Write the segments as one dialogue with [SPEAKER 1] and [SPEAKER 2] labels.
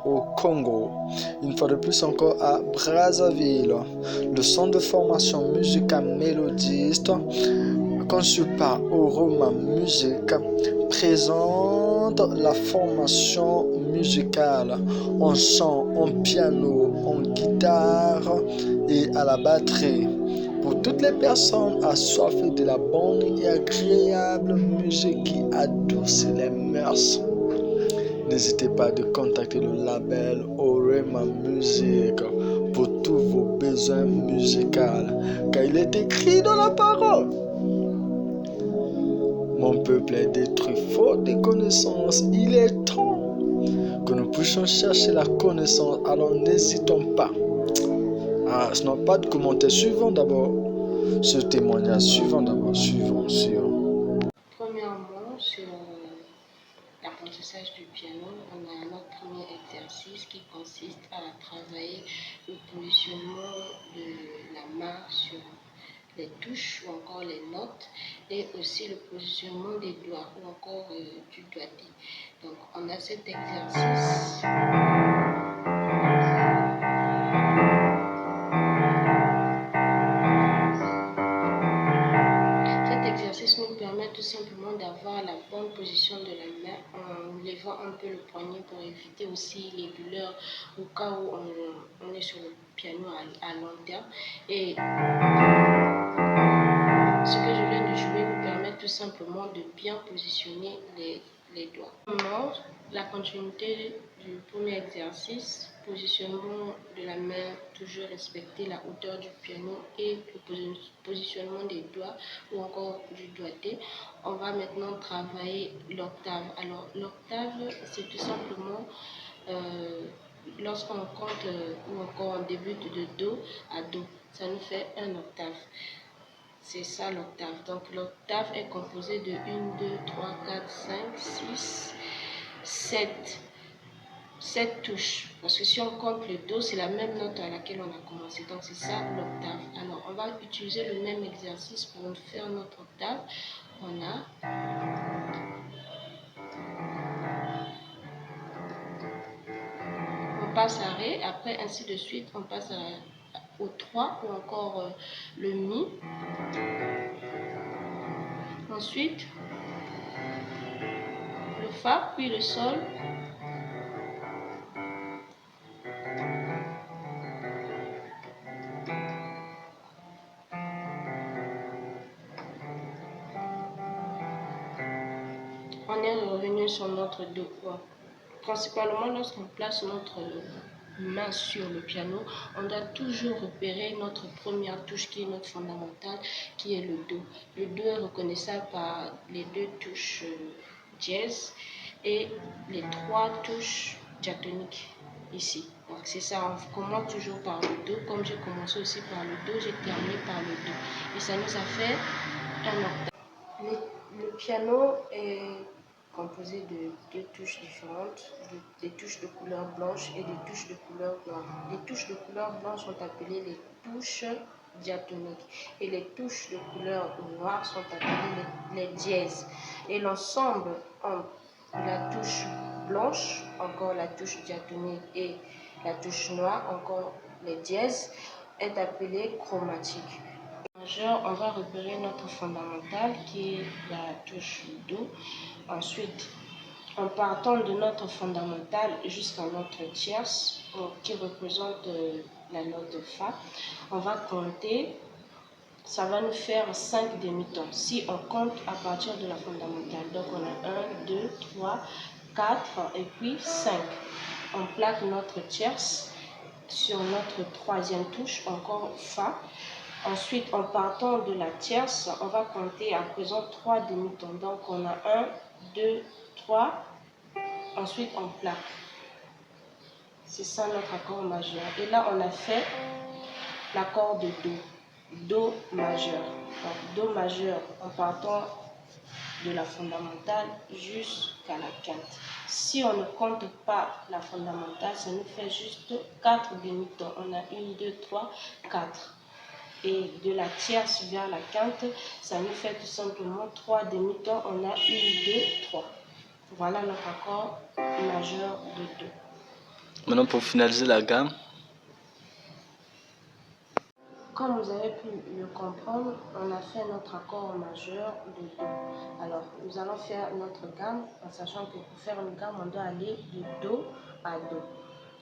[SPEAKER 1] au Congo, une fois de plus encore à Brazzaville. Le centre de formation musicale mélodiste, conçu par Oroma Music, présente la formation musicale en chant, en piano, en guitare et à la batterie. Pour toutes les personnes assoiffées de la bonne et agréable musique qui adoucit les mœurs, n'hésitez pas de contacter le label Orema Music pour tous vos besoins musicaux, car il est écrit dans la parole: mon peuple est détruit faute de connaissances. Il est temps que nous puissions chercher la connaissance, alors n'hésitons pas. Ce n'est pas de commentaires. Suivons d'abord ce témoignage. Suivons sur.
[SPEAKER 2] Premièrement, sur l'apprentissage du piano, on a notre premier exercice qui consiste à travailler le positionnement de la main sur les touches ou encore les notes, et aussi le positionnement des doigts ou encore du doigté. Donc on a cet exercice. Cet exercice nous permet tout simplement d'avoir la bonne position de la main en levant un peu le poignet pour éviter aussi les douleurs au cas où on est sur le piano à long terme. Et ce que je viens de jouer nous permet tout simplement de bien positionner les doigts. Maintenant, la continuité du premier exercice, positionnement de la main, toujours respecter la hauteur du piano et le positionnement des doigts ou encore du doigté. On va maintenant travailler l'octave. Alors l'octave, c'est tout simplement lorsqu'on compte ou encore on débute de Do à Do, ça nous fait un octave. C'est ça l'octave. Donc l'octave est composée de 1, 2, 3, 4, 5, 6, 7 touches. Parce que si on compte le Do, c'est la même note à laquelle on a commencé. Donc c'est ça l'octave. Alors on va utiliser le même exercice pour faire notre octave. On a passe à Ré, après ainsi de suite, on passe au 3 ou encore le Mi. Ensuite, le Fa, puis le Sol. On est revenu sur notre Do. Principalement, lorsqu'on place notre main sur le piano, on doit toujours repérer notre première touche qui est notre fondamentale, qui est le Do. Le Do est reconnaissable par les 2 touches dièse et les 3 touches diatoniques ici. Donc c'est ça, on commence toujours par le Do. Comme j'ai commencé aussi par le Do, j'ai terminé par le Do. Et ça nous a fait un octave. Le piano est composé de 2 touches différentes, des touches de couleur blanche et des touches de couleur noire. Les touches de couleur blanche sont appelées les touches diatoniques et les touches de couleur noire sont appelées les dièses. Et l'ensemble entre la touche blanche, encore la touche diatonique, et la touche noire, encore les dièses, est appelé chromatique. Majeur, on va repérer notre fondamentale qui est la touche Do. Ensuite, en partant de notre fondamentale jusqu'à notre tierce, qui représente la note de Fa, on va compter. Ça va nous faire 5 demi-tons si on compte à partir de la fondamentale. Donc on a 1, 2, 3, 4 et puis 5. On plaque notre tierce sur notre troisième touche, encore Fa. Ensuite, en partant de la tierce, on va compter à présent 3 demi-tons. Donc on a 1, 2, 3. Ensuite, on plaque. C'est ça notre accord majeur. Et là, on a fait l'accord de Do. Do majeur. Donc, Do majeur en partant de la fondamentale jusqu'à la quinte. Si on ne compte pas la fondamentale, ça nous fait juste 4 demi-tons. On a 1, 2, 3, 4. Et de la tierce vers la quinte, ça nous fait tout simplement 3 demi-tons. On a 1, 2, 3. Voilà notre accord majeur de Do.
[SPEAKER 1] Maintenant, pour finaliser la gamme,
[SPEAKER 2] Comme vous avez pu le comprendre, on a fait notre accord majeur de Do. Alors, nous allons faire notre gamme en sachant que pour faire une gamme, on doit aller de Do à Do.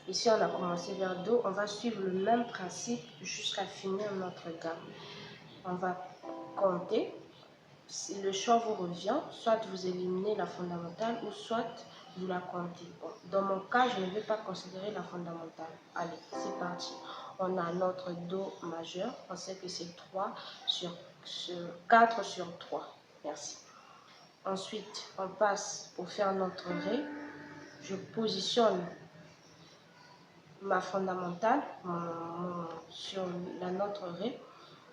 [SPEAKER 2] Ici, on a commencé vers Do, on va suivre le même principe jusqu'à finir notre gamme. On va compter. Si le choix vous revient, soit vous éliminez la fondamentale ou soit vous la comptez. Bon, dans mon cas, je ne vais pas considérer la fondamentale. Allez, c'est parti. On a notre Do majeur. On sait que c'est 4 sur 3. Merci. Ensuite, on passe pour faire notre Ré. Je positionne ma fondamentale sur la note Ré.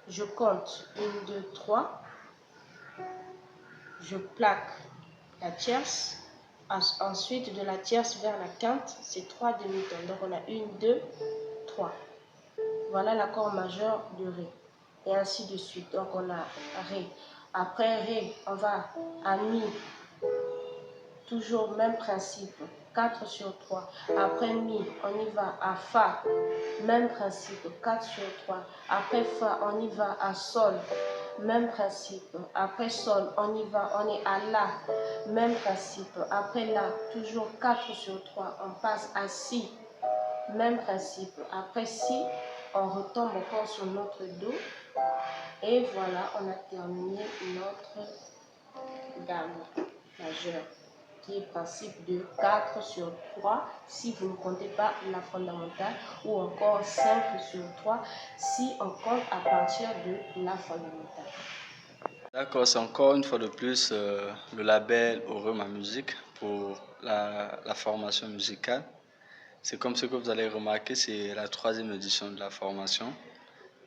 [SPEAKER 2] Je compte 1, 2, 3. Je plaque la tierce. Ensuite, de la tierce vers la quinte, c'est 3 demi-tons. Donc, on a 1, 2, 3. Voilà l'accord majeur de Ré. Et ainsi de suite. Donc, on a Ré. Après Ré, on va à Mi. Toujours même principe. 4 sur 3. Après Mi, on y va à Fa. Même principe. 4 sur 3. Après Fa, on y va à Sol. Même principe. Après Sol, on y va, on est à La. Même principe. Après La, toujours 4 sur 3. On passe à Si. Même principe. Après Si, on retombe encore sur notre Do. Et voilà, on a terminé notre gamme majeure, qui est principe de 4 sur 3 si vous ne comptez pas la fondamentale, ou encore 5 sur 3 si on compte à partir de la fondamentale.
[SPEAKER 1] d'accord, c'est encore une fois de plus le label Orema Musique pour la formation musicale. C'est comme ce que vous allez remarquer, c'est la 3e édition de la formation.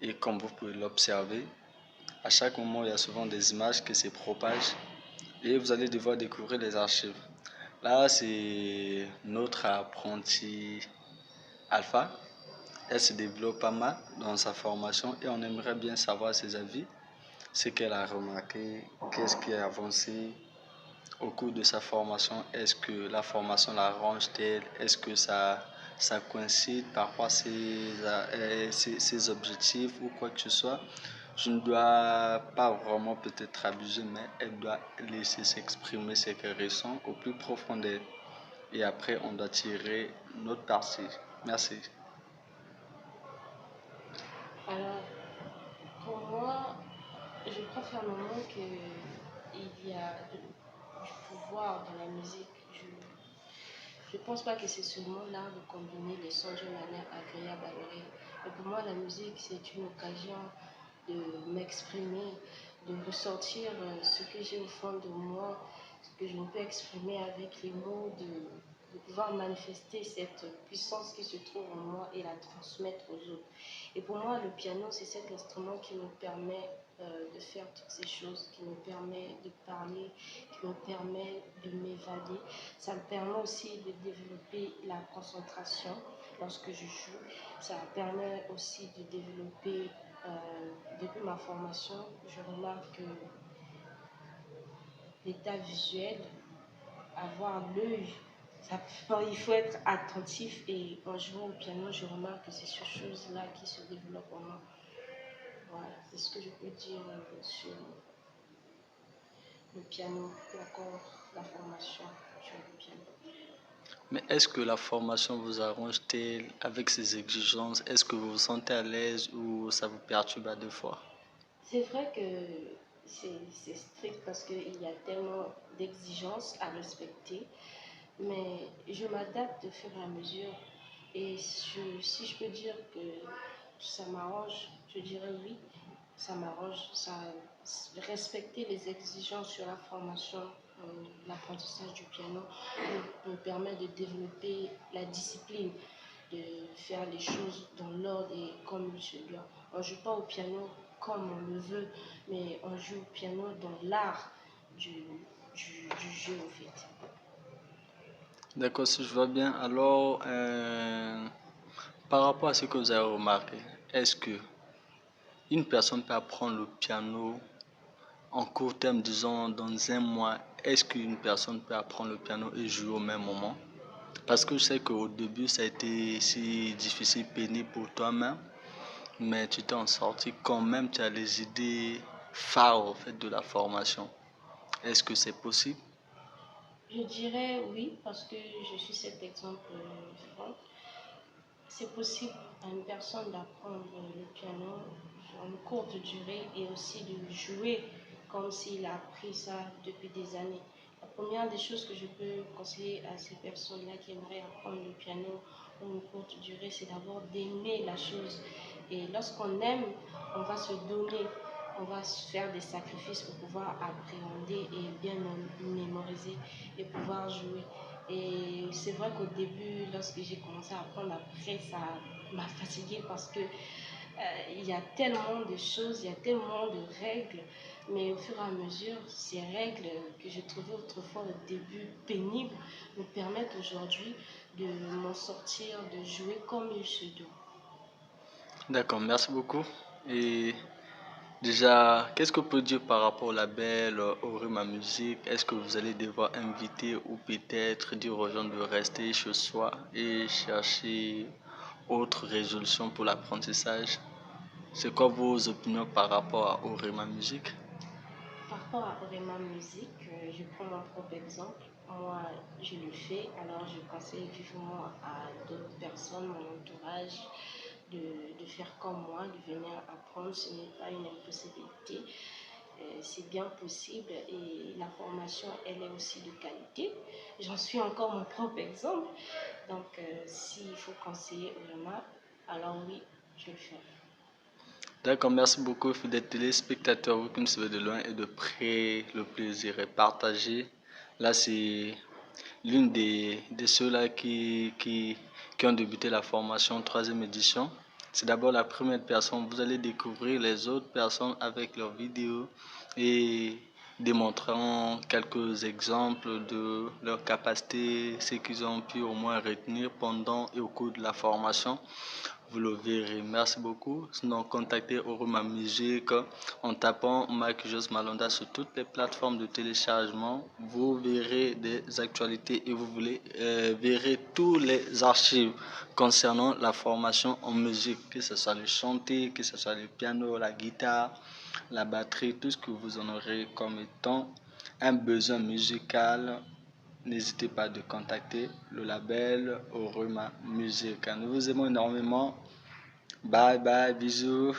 [SPEAKER 1] Et comme vous pouvez l'observer, à chaque moment, il y a souvent des images qui se propagent et vous allez devoir découvrir les archives. Là, c'est notre apprenti Alpha. Elle se développe pas mal dans sa formation et on aimerait bien savoir ses avis, ce qu'elle a remarqué, qu'est-ce qui a avancé au cours de sa formation. Est-ce que la formation l'arrange-t-elle? Est-ce que ça coïncide par rapport à ses objectifs ou quoi que ce soit? Je ne dois pas vraiment peut-être abuser, mais elle doit laisser s'exprimer ce qu'elle ressent au plus profond d'elle. Et après, on doit tirer notre partie. Merci.
[SPEAKER 2] Alors, pour moi, je crois fermement qu'il y a du pouvoir dans la musique. Je ne pense pas que c'est seulement l'art de combiner les sons d'une manière agréable à l'oreille. Mais pour moi, la musique, c'est une occasion de m'exprimer, de ressortir ce que j'ai au fond de moi, ce que je ne peux exprimer avec les mots, de pouvoir manifester cette puissance qui se trouve en moi et la transmettre aux autres. Et pour moi, le piano, c'est cet instrument qui me permet de faire toutes ces choses, qui me permet de parler, qui me permet de m'évader. Ça me permet aussi de développer la concentration lorsque je joue. Ça permet aussi de développer, depuis ma formation, je remarque que l'état visuel, avoir l'œil, il faut être attentif, et en jouant au piano, je remarque que c'est ces choses-là qui se développent en moi. Voilà, c'est ce que je peux dire sur le piano, ou encore la formation sur le piano.
[SPEAKER 1] Mais est-ce que la formation vous arrange-t-elle avec ses exigences? Est-ce que vous vous sentez à l'aise ou ça vous perturbe à deux fois?
[SPEAKER 2] C'est vrai que c'est strict parce qu'il y a tellement d'exigences à respecter, mais je m'adapte au fur et à mesure. Et si je peux dire que ça m'arrange, je dirais oui, ça m'arrange. Respecter les exigences sur la formation, l'apprentissage du piano me permet de développer la discipline, de faire les choses dans l'ordre et comme il se doit. On ne joue pas au piano comme on le veut, mais on joue au piano dans l'art du jeu, en fait.
[SPEAKER 1] D'accord, si je vois bien. Alors, par rapport à ce que vous avez remarqué, est-ce que une personne peut apprendre le piano en court terme, disons dans un mois? Est-ce qu'une personne peut apprendre le piano et jouer au même moment? Parce que je sais qu'au début, ça a été si difficile, pénible pour toi-même, mais tu t'es en sorti quand même, tu as les idées phares en fait, de la formation. Est-ce que c'est possible?
[SPEAKER 2] Je dirais oui, parce que je suis cet exemple vivant. C'est possible à une personne d'apprendre le piano sur une courte durée et aussi de jouer comme s'il a appris ça depuis des années. La première des choses que je peux conseiller à ces personnes-là qui aimeraient apprendre le piano en une courte durée, c'est d'abord d'aimer la chose. Et lorsqu'on aime, on va se donner, on va se faire des sacrifices pour pouvoir appréhender et bien mémoriser et pouvoir jouer. Et c'est vrai qu'au début, lorsque j'ai commencé à apprendre après, ça m'a fatiguée parce que il y a tellement de choses, il y a tellement de règles, mais au fur et à mesure, ces règles que je trouvais autrefois au début pénibles me permettent aujourd'hui de m'en sortir, de jouer comme il se doit.
[SPEAKER 1] D'accord, merci beaucoup. Et déjà, qu'est-ce que vous pouvez dire par rapport au label Orima Musique? Est-ce que vous allez devoir inviter ou peut-être dire aux gens de rester chez soi et chercher autre résolution pour l'apprentissage? C'est quoi vos opinions par rapport à Orima Musique?
[SPEAKER 2] Par rapport à Orema Musique, je prends mon propre exemple. Moi, je le fais, alors je conseille vivement à d'autres personnes, mon entourage, de faire comme moi, de venir apprendre. Ce n'est pas une impossibilité. C'est bien possible et la formation, elle est aussi de qualité. J'en suis encore mon propre exemple. Donc, s'il faut conseiller Orema, alors oui, je le fais.
[SPEAKER 1] D'accord, merci beaucoup, fidèles téléspectateurs, vous qui me suivez de loin et de près, le plaisir est partagé. Là, c'est l'une de ceux-là qui ont débuté la formation troisième édition. C'est d'abord la première personne. Vous allez découvrir les autres personnes avec leurs vidéos et démontrant quelques exemples de leur capacité, ce qu'ils ont pu au moins retenir pendant et au cours de la formation. Vous le verrez. Merci beaucoup. Sinon, contactez Oruma Musique en tapant Mike Jos Malonda sur toutes les plateformes de téléchargement. Vous verrez des actualités et verrez tous les archives concernant la formation en musique, que ce soit le chanter, que ce soit le piano, la guitare, la batterie, tout ce que vous en aurez comme étant un besoin musical. N'hésitez pas de contacter le label Oruma Music. Nous vous aimons énormément. Bye bye, bisous.